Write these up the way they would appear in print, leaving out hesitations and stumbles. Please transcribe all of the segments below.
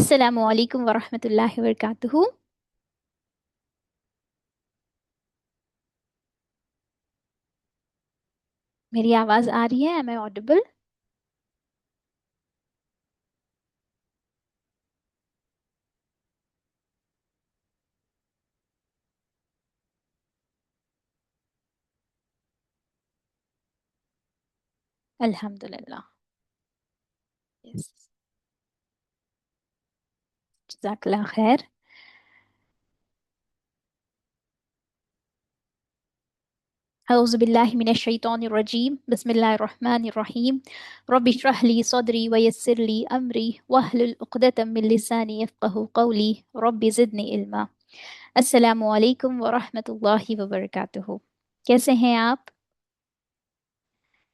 अस्सलामु अलैकुम वरहमतुल्लाहि वबरकातुहू। मेरी आवाज़ आ रही है? Am I audible? अल्हम्दुलिल्लाह। यस। जज़ाकल्लाह खैर। औज़ु बिल्लाहि मिनश शैतानिर रजीम। बिस्मिल्लाहिर रहमानिर रहीम। रब्बि इश्रह ली सदरी व यस्सिर ली अमरी वहलुल उक़दतम मिन लिसानी यफ़क़हू क़ौली। रब्बि ज़िदनी इल्मा। अस्सलामु अलैकुम व रहमतुल्लाहि व बरकातुहू। कैसे हैं आप?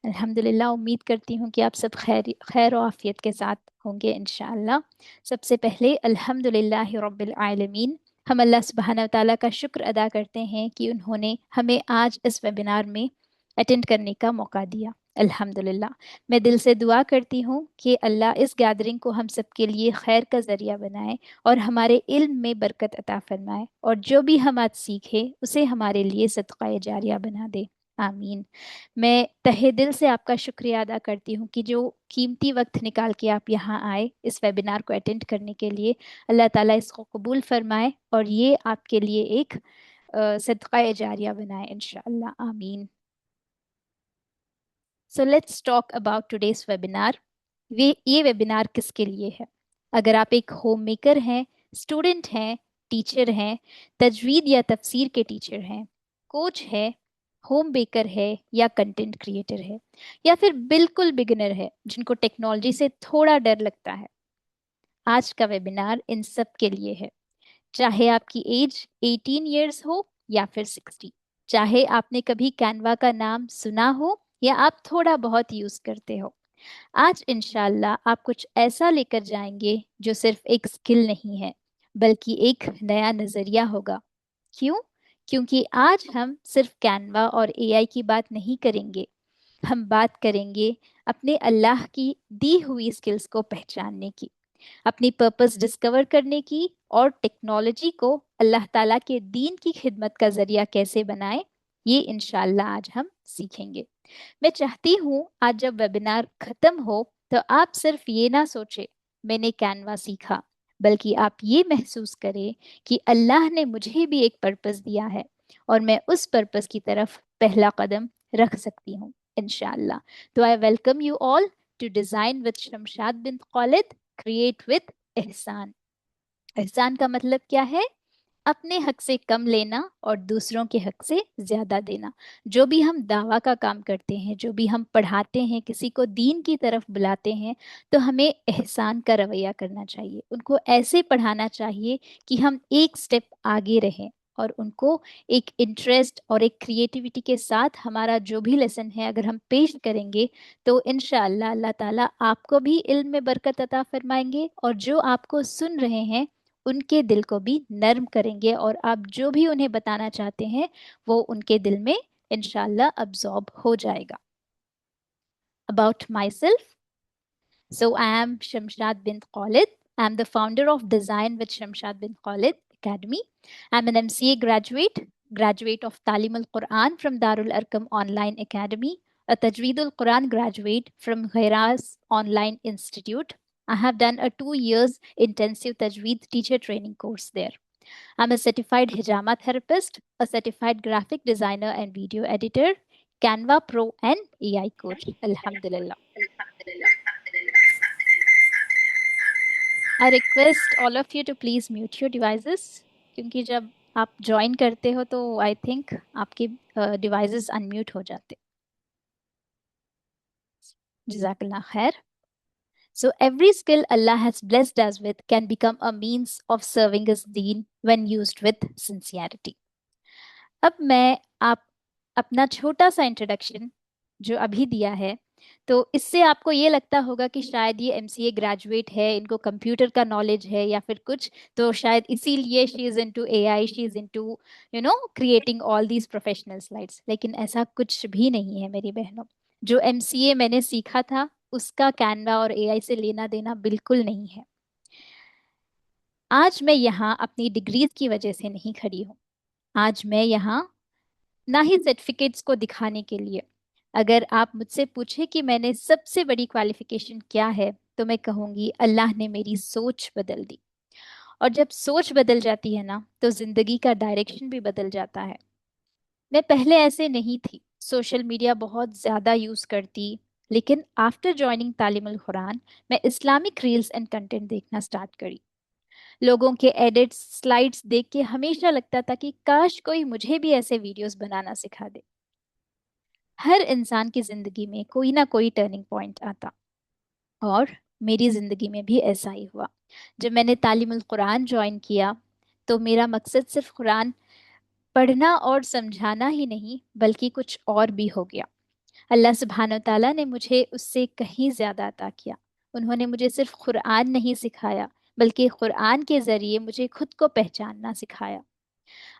अल्हम्दुलिल्लाह। उम्मीद करती हूँ कि आप सब खैर खैर और आफियत के साथ होंगे इंशाअल्लाह। सबसे पहले अल्हम्दुलिल्लाहि रब्बिल आलमीन। हम अल्लाह सुब्हानहू व तआला का शुक्र अदा करते हैं कि उन्होंने हमें आज इस वेबिनार में अटेंड करने का मौका दिया। अल्हम्दुलिल्लाह। मैं दिल से दुआ करती हूँ कि अल्लाह इस गैदरिंग को हम सब के लिए खैर का ज़रिया बनाए और हमारे इल्म में बरकत अता फरमाए, और जो भी हम आज सीखे उसे हमारे लिए सदक़ा जारिया बना दे। आमीन। मैं तहे दिल से आपका शुक्रिया अदा करती हूँ कि जो कीमती वक्त निकाल के आप यहाँ आए इस वेबिनार को अटेंड करने के लिए। अल्लाह ताला इसको कबूल फरमाए और ये आपके लिए एक सदक़ा जारिया बनाए इंशाअल्लाह। आमीन। So let's talk about today's webinar. ये वेबिनार किसके लिए है? अगर आप एक होम मेकर हैं, स्टूडेंट हैं, टीचर हैं, तजवीद या तफसीर के टीचर हैं, कोच है, होम बेकर है या कंटेंट क्रिएटर है, या फिर बिल्कुल बिगिनर है जिनको टेक्नोलॉजी से थोड़ा डर लगता है, आज का वेबिनार इन सब के लिए है। चाहे आपकी एज 18 ईयर्स हो या फिर 60, चाहे आपने कभी कैनवा का नाम सुना हो या आप थोड़ा बहुत यूज करते हो, आज इंशाल्लाह आप कुछ ऐसा लेकर जाएंगे जो सिर्फ एक स्किल नहीं है बल्कि एक नया नजरिया होगा। क्यों? क्योंकि आज हम सिर्फ कैनवा और एआई की बात नहीं करेंगे, हम बात करेंगे अपने अल्लाह की दी हुई स्किल्स को पहचानने की, अपनी पर्पस डिस्कवर करने की, और टेक्नोलॉजी को अल्लाह ताला के दीन की खिदमत का जरिया कैसे बनाएं, ये इंशाल्लाह आज हम सीखेंगे। मैं चाहती हूँ आज जब वेबिनार खत्म हो तो आप सिर्फ ये ना सोचे मैंने कैनवा सीखा, बल्कि आप ये महसूस करें कि अल्लाह ने मुझे भी एक पर्पस दिया है और मैं उस पर्पस की तरफ पहला कदम रख सकती हूँ इंशाल्लाह। तो I welcome you all to design with Shamshad bin Khalid, create with एहसान। एहसान का मतलब क्या है? अपने हक से कम लेना और दूसरों के हक से ज्यादा देना। जो भी हम दावा का काम करते हैं, जो भी हम पढ़ाते हैं, किसी को दीन की तरफ बुलाते हैं, तो हमें एहसान का रवैया करना चाहिए। उनको ऐसे पढ़ाना चाहिए कि हम एक स्टेप आगे रहें और उनको एक इंटरेस्ट और एक क्रिएटिविटी के साथ हमारा जो भी लेसन है अगर हम पेश करेंगे तो इंशाअल्लाह अल्लाह ताला आपको भी इल्म में बरकत अता फरमाएंगे और जो आपको सुन रहे हैं उनके दिल को भी नर्म करेंगे, और आप जो भी उन्हें बताना चाहते हैं वो उनके दिल में इंशाल्लाह अब्सॉर्ब हो जाएगा। About myself, so I am Shamshad bin Khalid. I am the founder of Design with Shamshad bin Khalid Academy. I am an MCA graduate of Talim al Quran from Darul Arkam Online Academy, a Tajweed al Quran graduate from Ghairaz Online Institute. I have done a 2 years intensive Tajweed teacher training course there. I'm a certified hijama therapist, a certified graphic designer and video editor, Canva Pro and AI coach. Alhamdulillah. I request all of you to please mute your devices, क्योंकि जब आप join करते हो तो I think आपके devices unmute हो जाते। जज़ाकल्लाह खैर। So every skill Allah has blessed us with can become a means of serving His deen when used with sincerity. अब मैं आप अपना छोटा सा इंट्रोडक्शन जो अभी दिया है, तो इससे आपको ये लगता होगा कि शायद ये एमसीए ग्रेजुएट है, इनको कंप्यूटर का नॉलेज है या फिर कुछ, तो शायद इसीलिए she is into AI, she is into creating all these professional slides. लेकिन ऐसा कुछ भी नहीं है मेरी बहनों। जो एमसीए मैंने सीखा था उसका कैनवा और एआई से लेना देना बिल्कुल नहीं है। आज मैं यहाँ अपनी डिग्रीज की वजह से नहीं खड़ी हूँ। आज मैं यहाँ ना ही सर्टिफिकेट्स को दिखाने के लिए। अगर आप मुझसे पूछे कि मैंने सबसे बड़ी क्वालिफिकेशन क्या है, तो मैं कहूँगी अल्लाह ने मेरी सोच बदल दी। और जब सोच बदल जाती है ना, तो जिंदगी का डायरेक्शन भी बदल जाता है। मैं पहले ऐसे नहीं थी, सोशल मीडिया बहुत ज़्यादा यूज़ करती, लेकिन आफ्टर ज्वाइनिंग तालीमुल कुरान मैं इस्लामिक रील्स एंड कंटेंट देखना स्टार्ट करी। लोगों के एडिट्स स्लाइड्स देख के हमेशा लगता था कि काश कोई मुझे भी ऐसे वीडियोस बनाना सिखा दे। हर इंसान की जिंदगी में कोई ना कोई टर्निंग पॉइंट आता, और मेरी जिंदगी में भी ऐसा ही हुआ। जब मैंने तालीमुल कुरान ज्वाइन किया, तो मेरा मकसद सिर्फ कुरान पढ़ना और समझाना ही नहीं, बल्कि कुछ और भी हो गया। अल्लाह सुब्हान व तआला ने मुझे उससे कहीं ज्यादा अता किया। उन्होंने मुझे सिर्फ कुरान नहीं सिखाया, बल्कि कुरान के जरिए मुझे खुद को पहचानना सिखाया।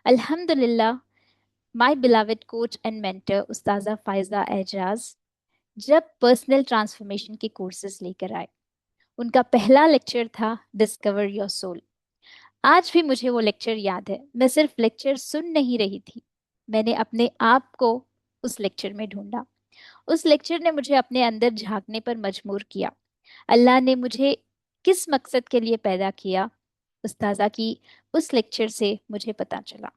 अल्हम्दुलिल्लाह, my beloved coach and mentor उस्ताजा फायजा एजाज जब पर्सनल ट्रांसफॉर्मेशन के कोर्सेज लेकर आए, उनका पहला लेक्चर था डिस्कवर योर सोल। आज भी मुझे वो लेक्चर याद है। मैं सिर्फ लेक्चर सुन नहीं रही थी, मैंने अपने आप को उस लेक्चर में ढूंढा। उस लेक्चर ने मुझे अपने अंदर झांकने पर मजबूर किया। अल्लाह ने मुझे किस मकसद के लिए पैदा किया, उस्ताजा की उस लेक्चर से मुझे पता चला।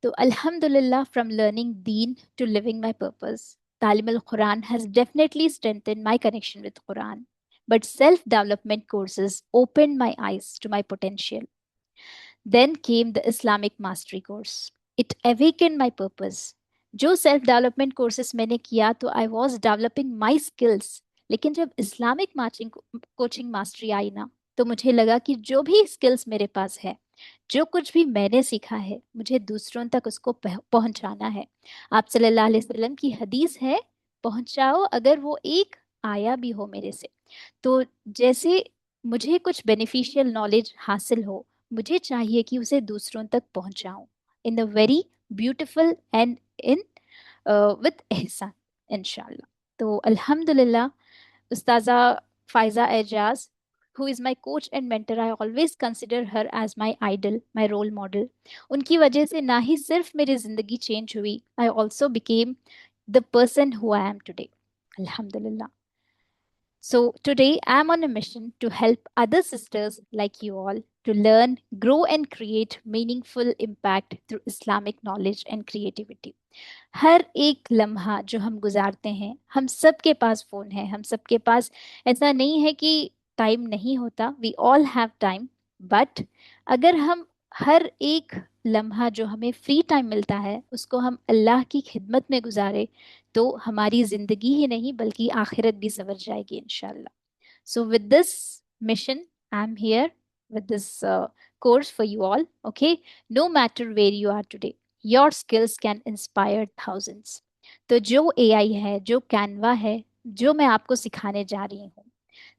तो अल्हम्दुलिल्लाह, फ्रॉम लर्निंग दीन टू लिविंग माय पर्पस, तालीम अल कुरान has definitely strengthened my connection with Quran, but self development courses opened my eyes to my potential. Then came the Islamic Mastery course. It awakened my purpose. जो self development courses मैंने किया, तो I was developing my skills. लेकिन जब Islamic matching coaching mastery आई ना, तो मुझे लगा कि जो भी स्किल्स मेरे पास है, जो कुछ भी मैंने सीखा है, मुझे दूसरों तक उसको पहुंचाना है। आप सल्लल्लाहु अलैहि वसल्लम की हदीस है, पहुंचाओ अगर वो एक आया भी हो मेरे से। तो जैसे मुझे कुछ बेनिफिशियल नॉलेज हासिल हो, मुझे चाहिए कि उसे दूसरों तक पहुंचाऊं in a very beautiful and in with एहसान, इंशाल्लाह। तो अल्हम्दुलिल्लाह, उस्ताजा Faiza Ejaz, who is my coach and mentor, I always consider her as my idol, my role model. उनकी वजह से ना ही सिर्फ मेरी जिंदगी चेंज हुई, I also became the person who I am today. Alhamdulillah. So today I'm on a mission to help other sisters like you all to learn, grow, and create meaningful impact through Islamic knowledge and creativity. हर एक लम्हा जो हम गुजारते हैं, हम सबके पास phone है, हम सबके पास, ऐसा नहीं है कि टाइम नहीं होता, we all have time. But अगर हम हर एक लम्हा जो हमें फ्री टाइम मिलता है, उसको हम अल्लाह की खिदमत में गुजारे, तो हमारी जिंदगी ही नहीं बल्कि आखिरत भी संवर जाएगी इंशाल्लाह। So with this mission, I'm here with this course for you all. Okay, no matter where you are today, your skills can inspire thousands. तो जो AI है, जो Canva है, जो मैं आपको सिखाने जा रही हूँ,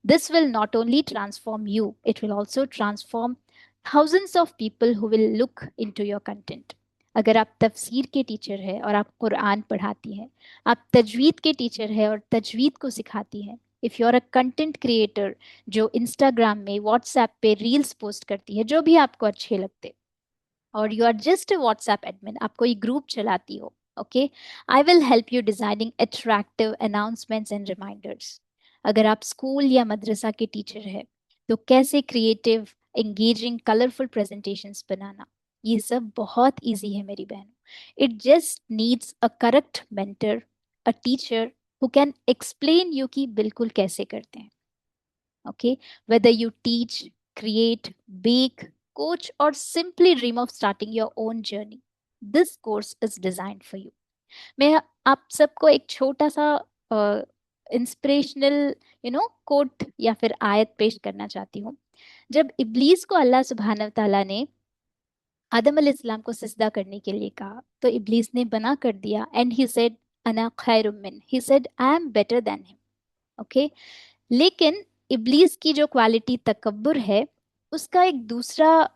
this will not only transform you, it will also transform thousands of people who will look into your content. अगर आप तफसीर के टीचर हैं और आप कुरान पढ़ाती हैं, आप तजवीद के टीचर हैं और तजवीद को सिखाती हैं, if you are a content creator जो इंस्टाग्राम में, व्हाट्सएप पे रील्स पोस्ट करती है, जो भी आपको अच्छे लगते, और you are just a WhatsApp admin, आप कोई ग्रुप चलाती हो, okay, I will help you designing attractive announcements and reminders. अगर आप स्कूल या मदरसा के टीचर हैं, तो कैसे क्रिएटिव, एंगेजिंग, कलरफुल प्रेजेंटेशंस बनाना, ये सब बहुत इजी है मेरी बहन। It just needs a correct mentor, a teacher who can explain you कि बिल्कुल कैसे करते हैं। Okay, whether you teach, create, bake, coach, or simply dream of starting your own journey, this course is designed for you. मैं आप सबको एक छोटा सा इंस्पिरेशनल कोट या फिर आयत पेश करना चाहती हूँ। जब इब्लीस को अल्लाह सुब्हानहू व तआला ने आदम अलैहिस्सलाम को सिजदा करने के लिए कहा, तो इब्लीस ने बना कर दिया, एंड ही सेड अना खैरुम मिन, he said I am better than him. Okay, लेकिन इब्लीस की जो क्वालिटी तकब्बुर है, उसका एक दूसरा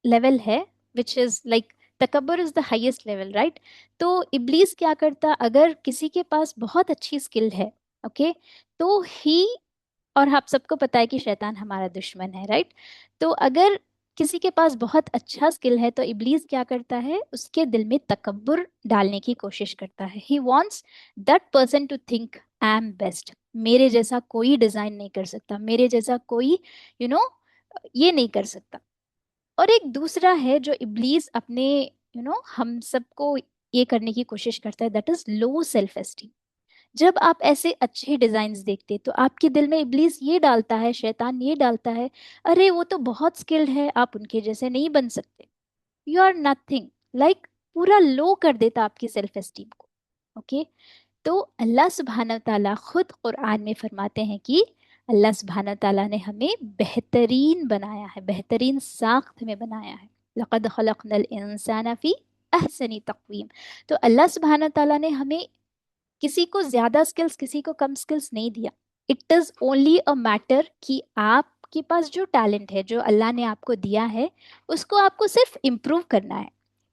लेवल है, विच इज लाइक तकब्बुर is the highest level, right? तो इब्लीस क्या करता, अगर किसी के पास बहुत अच्छी स्किल है, ओके, तो ही और आप सबको पता है कि शैतान हमारा दुश्मन है, राइट? तो अगर किसी के पास बहुत अच्छा स्किल है तो इब्लीस क्या करता है, उसके दिल में तकब्बुर डालने की कोशिश करता है। He wants that person to think I am best, मेरे जैसा कोई डिजाइन नहीं कर सकता, मेरे जैसा कोई यू you नो ये नहीं कर सकता। और एक दूसरा है जो इब्लीस अपने हम सबको ये करने की कोशिश करता है, that is low self esteem. जब आप ऐसे अच्छे डिजाइन्स देखते तो आपके दिल में इब्लीस ये डालता है, शैतान ये डालता है, अरे वो तो बहुत स्किल्ड है, आप उनके जैसे नहीं बन सकते, यू आर नथिंग, लाइक पूरा लो कर देता आपकी सेल्फ एस्टीम को। ओके, तो अल्लाह सुब्हानहू ताला खुद कुरान में फरमाते हैं कि अल्लाह सुब्हानहू ताला ने हमें बेहतरीन बनाया है, बेहतरीन साख्त में बनाया है। लक़द खलक़नल इंसाना फी अहसनी तक़वीम। तो अल्लाह सुब्हानहू ताला ने हमें किसी को ज्यादा स्किल्स, किसी को कम स्किल्स नहीं दिया। It is only a matter कि आपके पास जो टैलेंट है, जो अल्लाह ने आपको दिया है, उसको आपको सिर्फ इम्प्रूव करना है।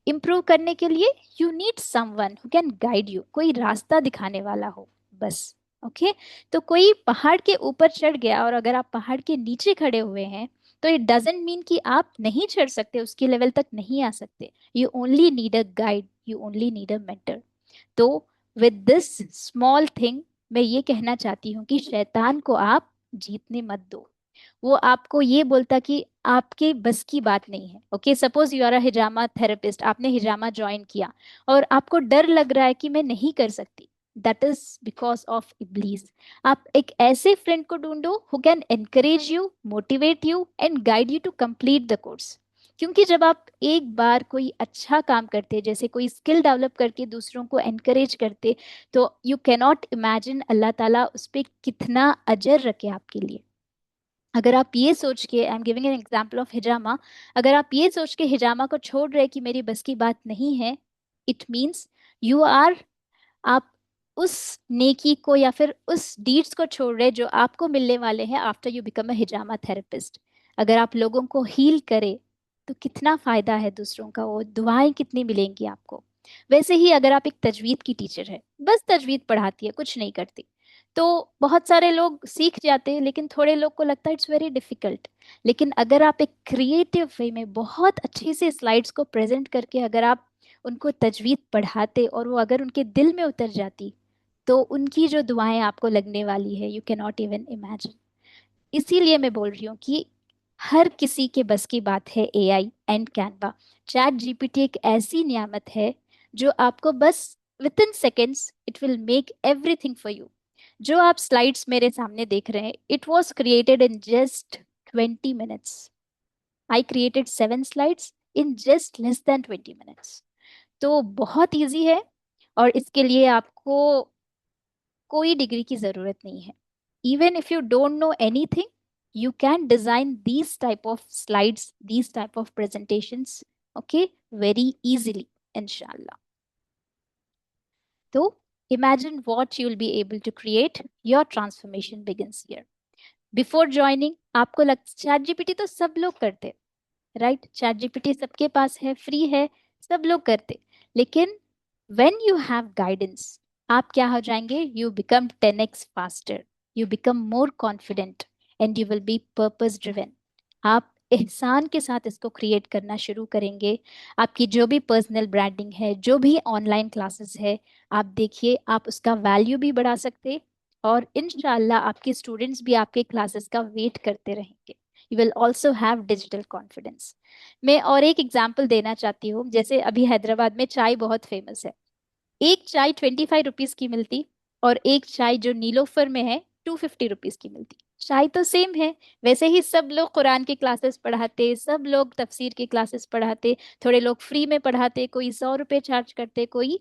इम्प्रूव करने के लिए you need someone who can guide you, कोई रास्ता दिखाने वाला हो, बस। ओके, तो कोई पहाड़ के ऊपर चढ़ गया और अगर आप पहाड़ के नीचे खड़े हुए हैं तो इट डजेंट मीन कि आप नहीं चढ़ सकते, उसके लेवल तक नहीं आ सकते। You only need a guide, you only need a mentor. तो विद दिस स्मॉल थिंग मैं ये कहना चाहती हूँ कि शैतान को आप जीतने मत दो। वो आपको ये बोलता कि आपके बस की बात नहीं है। Okay, suppose you are a हिजामा थेरेपिस्ट, आपने हिजामा ज्वाइन किया और आपको डर लग रहा है कि मैं नहीं कर सकती, दैट इज बिकॉज ऑफ इब्लीस। आप एक ऐसे फ्रेंड को ढूंढो who can encourage you, motivate you and guide you to complete the course. क्योंकि जब आप एक बार कोई अच्छा काम करते, जैसे कोई स्किल डेवलप करके दूसरों को एनकरेज करते, तो यू कैनॉट इमेजिन अल्लाह ताला उस पर कितना अजर रखे आपके लिए। अगर आप ये सोच के, I am giving an example of हिजामा, अगर आप ये सोच के हिजामा को छोड़ रहे कि मेरी बस की बात नहीं है, इट मीन्स यू आर, आप उस नेकी को या फिर उस डीड्स को छोड़ रहे जो आपको मिलने वाले हैं आफ्टर यू बिकम अ हिजामा थेरेपिस्ट। अगर आप लोगों को हील करें तो कितना फायदा है दूसरों का, वो दुआएं कितनी मिलेंगी आपको। वैसे ही अगर आप एक तजवीद की टीचर है, बस तजवीद पढ़ाती है, कुछ नहीं करती, तो बहुत सारे लोग सीख जाते हैं लेकिन थोड़े लोग को लगता है इट्स वेरी डिफिकल्ट। लेकिन अगर आप एक क्रिएटिव वे में बहुत अच्छे से स्लाइड्स को प्रेजेंट करके अगर आप उनको तजवीद पढ़ाते और वो अगर उनके दिल में उतर जाती, तो उनकी जो दुआएं आपको लगने वाली है, you can not even imagine. इसीलिए मैं बोल रही हूँ कि हर किसी के बस की बात है AI and Canva. Chat GPT एक ऐसी नियामत है जो आपको बस with in seconds it will make everything for you. जो आप स्लाइड्स मेरे सामने देख रहे हैं, it was created in just 20 minutes। I created 7 slides in just less than 20 minutes। तो बहुत इजी है और इसके लिए आपको कोई डिग्री की जरूरत नहीं है। Even if you don't know anything, you can design these type of slides, these type of presentations, okay, very easily, इंशाल्लाह। तो imagine what you'll be able to create, your transformation begins here। Before joining आपको लग chat GPT तो सब लोग करते, right? Chat GPT सबके पास है, फ्री है, सब लोग करते। लेकिन when you have guidance, आप क्या हो जाएंगे, you become 10x faster, you become more confident and you will be purpose driven। आप एहसान के साथ इसको क्रिएट करना शुरू करेंगे। आपकी जो भी पर्सनल ब्रांडिंग है, जो भी ऑनलाइन क्लासेस है, आप देखिए आप उसका वैल्यू भी बढ़ा सकते और इंशाल्लाह आपके स्टूडेंट्स भी आपके क्लासेस का वेट करते रहेंगे। You will also have digital confidence. मैं और एक एग्जाम्पल देना चाहती हूँ। जैसे अभी हैदराबाद में चाय बहुत फेमस है, एक चाय 25 रुपीज की मिलती और एक चाय जो नीलोफर में है 250 रुपीज की मिलती। चाय तो सेम है। वैसे ही सब लोग कुरान के क्लासेस पढ़ाते, सब लोग तफसीर के क्लासेस पढ़ाते, थोड़े लोग फ्री में पढ़ाते, कोई 100 रुपए चार्ज करते, कोई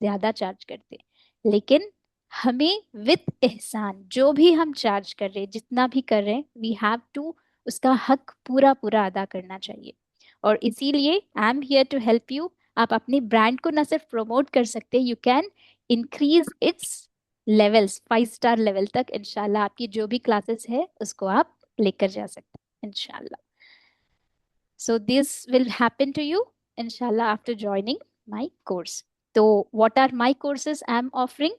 ज्यादा चार्ज करते। लेकिन हमें विद एहसान जो भी हम चार्ज कर रहे, जितना भी कर रहे हैं, वी हैव टू उसका हक पूरा पूरा अदा करना चाहिए। और इसीलिए I am here to help you. आप अपनी ब्रांड को ना सिर्फ प्रमोट कर सकते, you can increase its levels 5 star level तक। इंशाल्लाह आपकी जो भी क्लासेस है उसको आप लेकर जा सकते हैं इंशाल्लाह। So this will happen to you इंशाल्लाह आफ्टर ज्वाइनिंग माय कोर्स। तो what are my courses I am offering?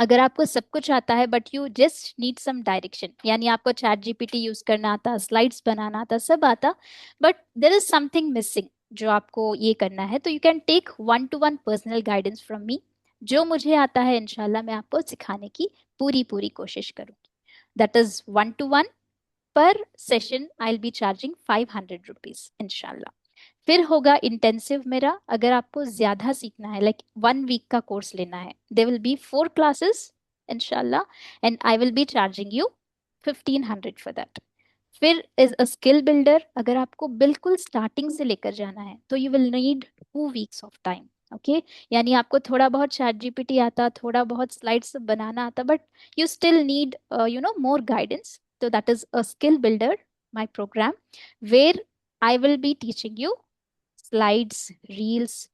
अगर आपको सब कुछ आता है but you just need some direction, यानी आपको चैट जीपीटी यूज करना आता, स्लाइड्स बनाना आता, सब आता, but there is something missing जो आपको ये करना है, तो you can take 1-to-1 personal guidance from me. जो मुझे आता है इंशाल्लाह मैं आपको सिखाने की पूरी पूरी कोशिश करूंगी। दैट इज 1-to-1 पर session. I will B charging 500 rupees इंशाल्लाह। फिर होगा इंटेंसिव मेरा, अगर आपको ज्यादा सीखना है, लाइक 1 वीक का कोर्स लेना है, दे विल बी 4 क्लासेस इंशाल्लाह, and I will B charging you 1500 for that. फिर इज अ स्किल बिल्डर, अगर आपको बिल्कुल स्टार्टिंग से लेकर जाना है तो you will need 2 weeks of time. Okay, यानी आपको थोड़ा बहुत चैट जीपीटी आता, थोड़ा बहुत स्लाइड्स बनाना आता, but you still need more guidance, तो that is a skill builder my program, where I will be teaching you slides, reels,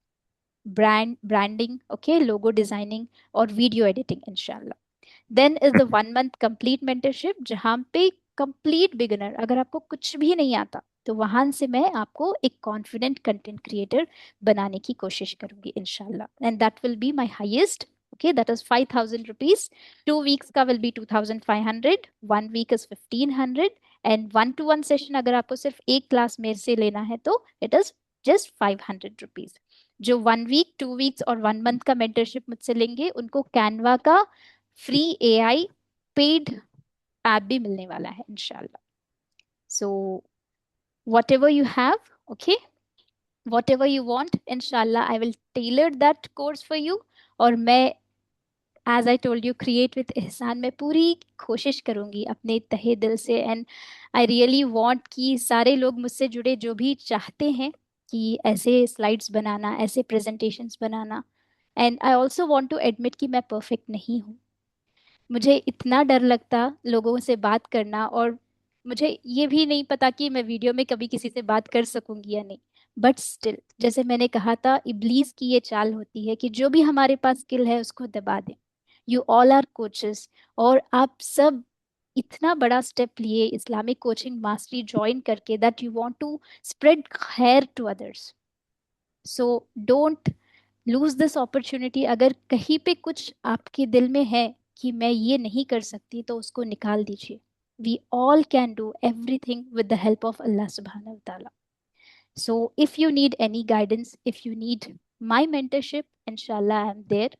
branding, okay, logo designing और वीडियो एडिटिंग इंशाल्लाह। Then is the 1 month complete mentorship, जहाँ पे complete beginner, अगर आपको कुछ भी नहीं आता तो वहां से मैं आपको एक कॉन्फिडेंट कंटेंट क्रिएटर बनाने की कोशिश करूंगी इंशाल्लाह, and that will be my highest. Okay, that is 5,000 rupees. 2 weeks का will be 2,500, 1 week is 1,500, and 1-to-1 session अगर आपको सिर्फ एक क्लास मेरे से लेना है तो इट इज जस्ट 500 रुपीज। जो 1 वीक, 2 वीक्स और 1 मंथ का मेंटरशिप मुझसे लेंगे उनको कैनवा का फ्री एआई पेड ऐप भी मिलने वाला है इंशाल्लाह। So whatever you have, okay, whatever you want, इंशाल्लाह I will tailor that course for you. और मैं, as I told you, create with एहसान, मैं पूरी कोशिश करूंगी अपने तहे दिल से, एंड आई रियली वांट कि सारे लोग मुझसे जुड़े जो भी चाहते हैं कि ऐसे स्लाइड्स बनाना, ऐसे प्रेजेंटेशंस बनाना। And I also want to admit कि मैं परफेक्ट नहीं हूँ। मुझे इतना डर लगता लोगों से बात करना, और मुझे ये भी नहीं पता कि मैं वीडियो में कभी किसी से बात कर सकूंगी या नहीं। बट स्टिल, जैसे मैंने कहा था, इब्लीस की ये चाल होती है कि जो भी हमारे पास स्किल है उसको दबा दें। यू ऑल आर कोचेस, और आप सब इतना बड़ा स्टेप लिए इस्लामिक कोचिंग मास्टरी ज्वाइन करके, that you want to spread खैर to others. So don't lose this opportunity. अगर कहीं पे कुछ आपके दिल में है कि मैं ये नहीं कर सकती, तो उसको निकाल दीजिए। We all can do everything with the help of अल्लाह सुब्हानहू व ताला। So if you need any guidance, if you need my mentorship, इंशाल्लाह आई एम देयर।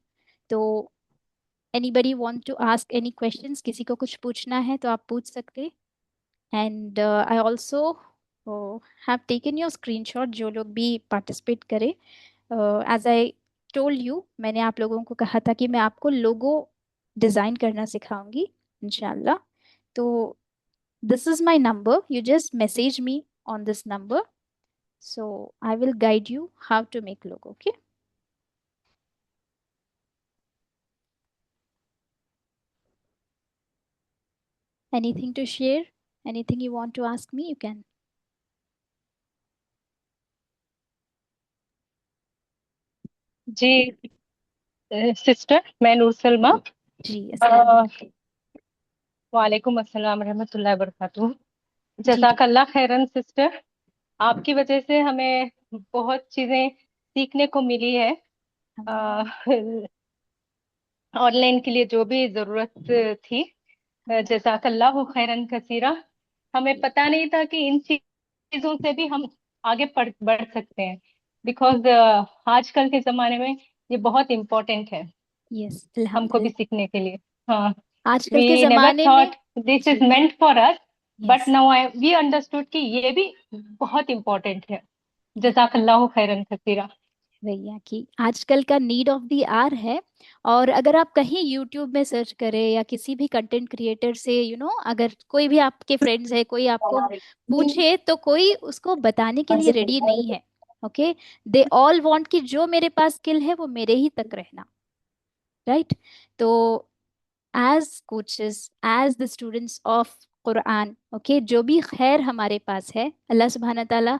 तो anybody want to ask any questions, किसी को कुछ पूछना है तो आप पूछ सकते। And I also have taken your screenshot, जो लोग भी पार्टिसिपेट करें। एज आई टोल्ड यू, मैंने आप लोगों को कहा था कि मैं आपको लोगो डिज़ाइन करना सिखाऊंगी इंशाल्लाह। तो this is my number, you just message me on this number, so I will guide you how to make logo. Okay, anything to share, anything you want to ask me, you can. जी sister, मैं नूर सलमा। जी, अस्सलाम वालेकुम। वालेकुम अस्सलाम रहमतुल्लाहि वबरकातुहू। जी जी। जज़ाकल्लाह खैरन sister, आपकी वजह से हमें बहुत चीजें सीखने को मिली है। अल्हम्दुलिल्लाह। ऑनलाइन के लिए जो भी जरूरत थी, अल्हम्दुलिल्लाह। जज़ाकल्लाहु खैरन कसीरा। हमें जी। पता नहीं था कि इन चीजों से भी हम आगे बढ़ सकते हैं, बिकॉज आजकल के जमाने में ये बहुत इम्पोर्टेंट है यस, हमको भी अल्हम्दुलिल्लाह। सीखने के लिए। हाँ, आजकल के वी नेवर ज़माने में। थॉट दिस इज जी। Meant for us, but yes. Now I we understood कि ये भी बहुत इम्पोर्टेंट है। जज़ाकल्लाहु खैरन कसीरा। भैया कि आजकल का नीड ऑफ द आवर है। और अगर आप कहीं यूट्यूब में सर्च करें या किसी भी कंटेंट क्रिएटर से, अगर कोई भी आपके फ्रेंड्स है, कोई आपको पूछे, तो कोई उसको बताने के लिए रेडी नहीं है। ओके, दे ऑल वांट कि जो मेरे पास स्किल है वो मेरे ही तक रहना, राइट। तो as coaches, as the students of Quran, okay, जो भी खैर हमारे पास है, अल्लाह सुब्हाना ताला,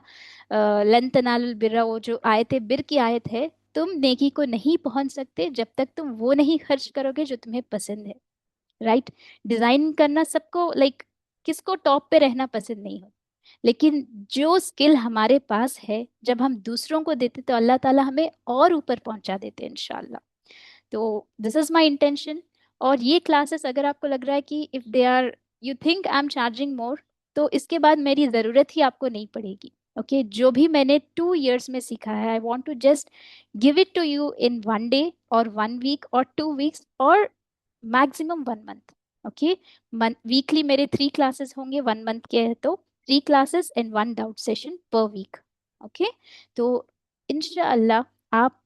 लन तनालुल बिर्रा, वो जो आयत बिर की आयत है, तुम नेकी को नहीं पहुंच सकते जब तक तुम वो नहीं खर्च करोगे जो तुम्हें पसंद है, राइट। डिजाइन करना सबको, लाइक, किसको टॉप पे रहना पसंद नहीं हो, लेकिन जो स्किल हमारे पास है जब हम दूसरों को देते तो अल्लाह ताला हमें और ऊपर पहुंचा देते हैं इंशाल्लाह। तो दिस इज माय इंटेंशन। और ये क्लासेस अगर आपको लग रहा है कि if they are, you think I am charging more, तो इसके बाद मेरी ज़रूरत ही आपको नहीं पड़ेगी। ओके जो भी मैंने 2 years में सीखा है, I want to just give it to you in 1 day और 1 week और 2 weeks और मैक्सिमम 1 month। ओके वीकली मेरे 3 क्लासेस होंगे, 1 month के हैं तो 3 classes and 1 doubt session per week. Okay तो इंशाअल्लाह आप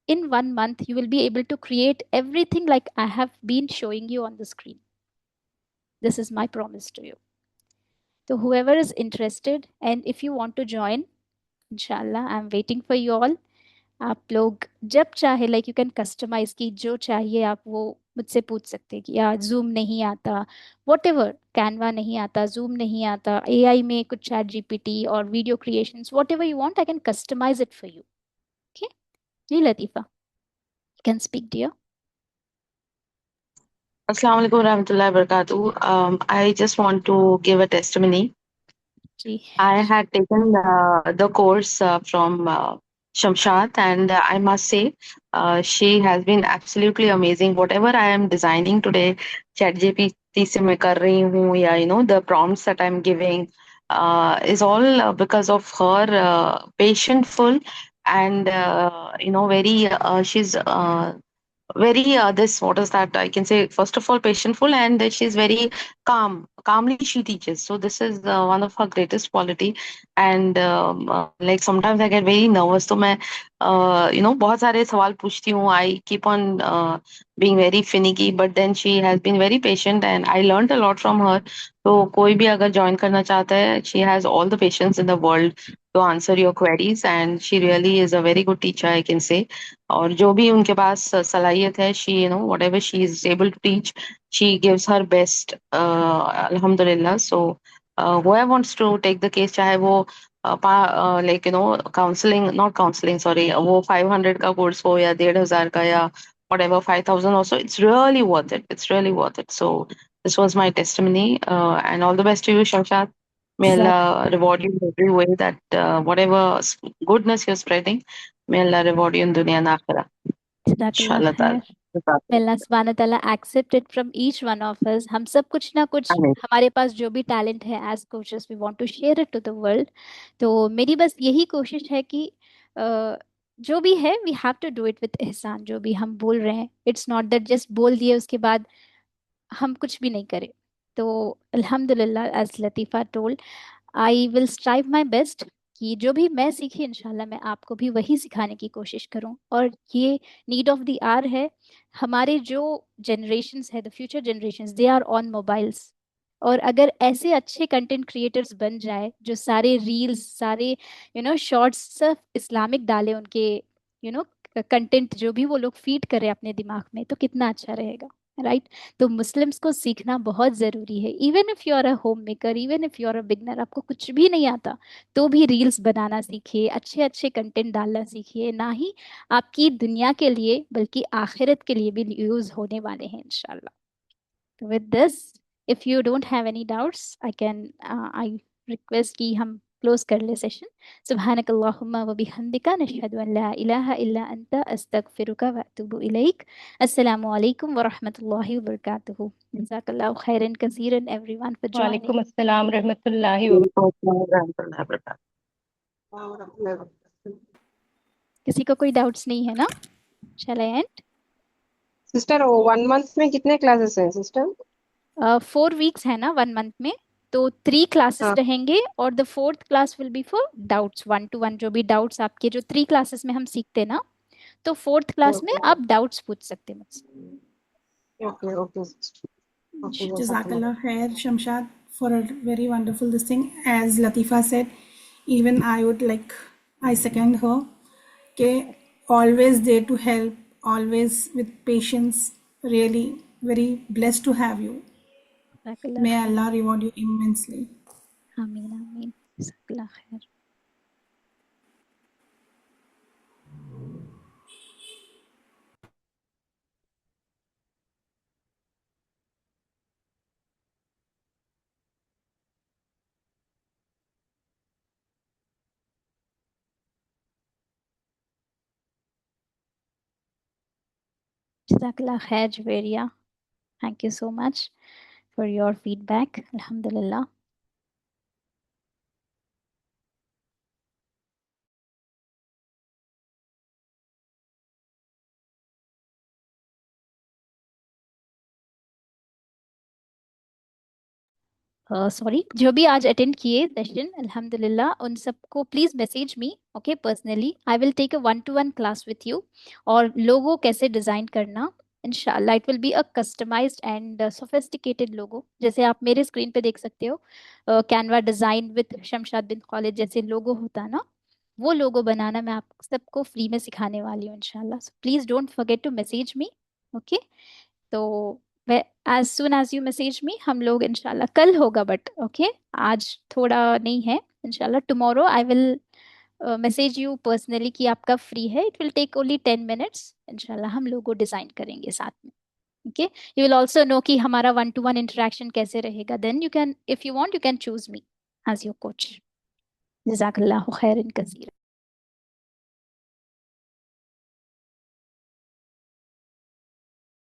in 1 month you will be able to create everything like I have been showing you on the screen. This is my promise to you. So whoever is interested and if you want to join, inshallah I'm waiting for you all. आप लोग जब चाहे like you can customise की जो चाहिए आप वो मुझसे पूछ सकते हैं कि यार जूम नहीं आता, वॉट एवर, कैनवा नहीं आता, जूम नहीं आता, एआई में कुछ चैट जीपीटी और video creations, whatever you want I can customise it for you. Okay ji Latifa, you can speak dear. Assalamu alaikum warahmatullahi wabarakatuh. I just want to give a testimony. जी I had taken the course from Shamshat, and I must say, she has been absolutely amazing. Whatever I am designing today, ChatGPT से मैं कर रही हूँ, या the prompts that I'm giving is all because of her patientful and very she's very this what is that I can say, first of all patientful, and she's very calmly she teaches. So this is one of her greatest quality. And like sometimes I get very nervous, तो मैं बहुत सारे सवाल पूछती हूँ. I keep on being very finicky, but then she has been very patient and I learned a lot from her. तो कोई भी अगर join करना चाहता है, she has all the patience in the world to answer your queries, and she really is a very good teacher, I can say. और जो भी उनके पास सलाहियत है, she whatever she is able to teach, she gives her best, alhamdulillah. So whoever wants to take the case, चाहे वो like counseling, not counseling, sorry, वो 500 का कोर्स हो या 1,500 का या whatever 5,000 also, it's really worth it. It's really worth it. So this was my testimony, and all the best to you, Shamshat. May जज़ाक Allah reward you in every way that whatever goodness you're spreading, may Allah reward you in dunya and akhirah. जज़ाकल्लाह Inshallah खैर। ta'ala. May Allah subhanahu wa ta'ala accept it from each one of us। हम सब कुछ ना कुछ Ameen. हमारे पास जो भी टैलेंट है as coaches we want to share it to the world. तो मेरी बस यही कोशिश है कि जो भी है we have to do it with एहसान। जो भी हम बोल रहे हैं इट्स नॉट दैट जस्ट बोल दिए उसके बाद हम कुछ भी नहीं करें। तो अल्हम्दुलिल्लाह as Latifa told, I will strive my best कि जो भी मैं सीखी इंशाल्लाह मैं आपको भी वही सिखाने की कोशिश करूं। और ये नीड ऑफ द आवर है। हमारे जो जनरेशन्स है, the future generations, they are on mobiles. और अगर ऐसे अच्छे कंटेंट क्रिएटर्स बन जाए जो सारे रील्स, सारे शॉर्ट्स सिर्फ इस्लामिक डाले उनके कंटेंट, जो भी वो लोग फीड करें अपने दिमाग में, तो कितना अच्छा रहेगा, राइट। तो मुस्लिम्स को सीखना बहुत ज़रूरी है। Even if you are a homemaker, even if you are a beginner, आपको कुछ भी नहीं आता तो भी रील्स बनाना सीखिए, अच्छे अच्छे कंटेंट डालना सीखिए। ना ही आपकी दुनिया के लिए बल्कि आखिरत के लिए भी यूज़ होने वाले हैं इंशाल्लाह। With this, if you don't have any doubts, I request कि हम क्लोज कर ले सेशन। सुबहानक अल्लाहुम्मा व बिहम्दिका नशहदु अन ला इलाहा इल्ला अंता अस्तगफिरुका व अतूबु इलैक। अस्सलामु अलैकुम व रहमतुल्लाहि व बरकातुहू। जज़ाकल्लाहु खैरन कसीरन एवरीवन फॉर जॉइनिंग। वालेकुम अस्सलाम रहमतुल्लाहि व किसी को कोई डाउट्स नहीं है ना? शैल आई एंड? सिस्टर, वो 1 मंथ में कितने क्लासेस हैं सिस्टर? 4 वीक्स है ना 1 मंथ में, तो 3 क्लासेस हाँ। रहेंगे और the fourth class will be for doubts, 1 to 1। जो भी डाउट्स आपके, जो 3 क्लासेस में हम सीखते हैं ना, तो फोर्थ क्लास में ओके आप डाउट्स पूछ सकते हैं मुझसे। ओके ओके ओके, जज़ाकल्लाह। Jazakallah khair, Shamshad, for a very wonderful this thing. As Latifa said, even I second her. Okay, always there to help, always with patience. Really, very blessed to have you. जज़ाकल्लाह May खैर। Allah reward you immensely. आमीन आमीन। जज़ाकल्लाह खैर। जज़ाकल्लाह खैर जुवेरिया। Thank you so much for your feedback. Alhamdulillah. Sorry, जो भी आज अटेंड किए सेशन अल्हम्दुलिल्लाह, उन सबको please message me, okay, personally I will take a 1-to-1 class with you. और लोगो कैसे डिजाइन करना, इंशाल्लाह it will be a customised and sophisticated logo, जैसे आप मेरे स्क्रीन पे देख सकते हो, कैनवा डिजाइन विद शमशाद बिन खालिद जैसे लोगो होता ना, वो लोगो बनाना मैं आप सबको फ्री में सिखाने वाली हूँ इंशाल्लाह। So please don't forget to message me, okay. तो as soon as you message me, हम लोग इंशाल्लाह, कल होगा बट ओके, आज थोड़ा नहीं है, इंशाल्लाह tomorrow I will message you personally कि आपका फ्री है, it will take only 10 minutes, इंशाल्लाह हम लोगो डिजाइन करेंगे साथ में, okay. You will also know कि हमारा 1-to-1 इंटरेक्शन कैसे रहेगा, then you can, if you want, you can choose me as your coach. जज़ाकल्लाहु खैरन कसीर।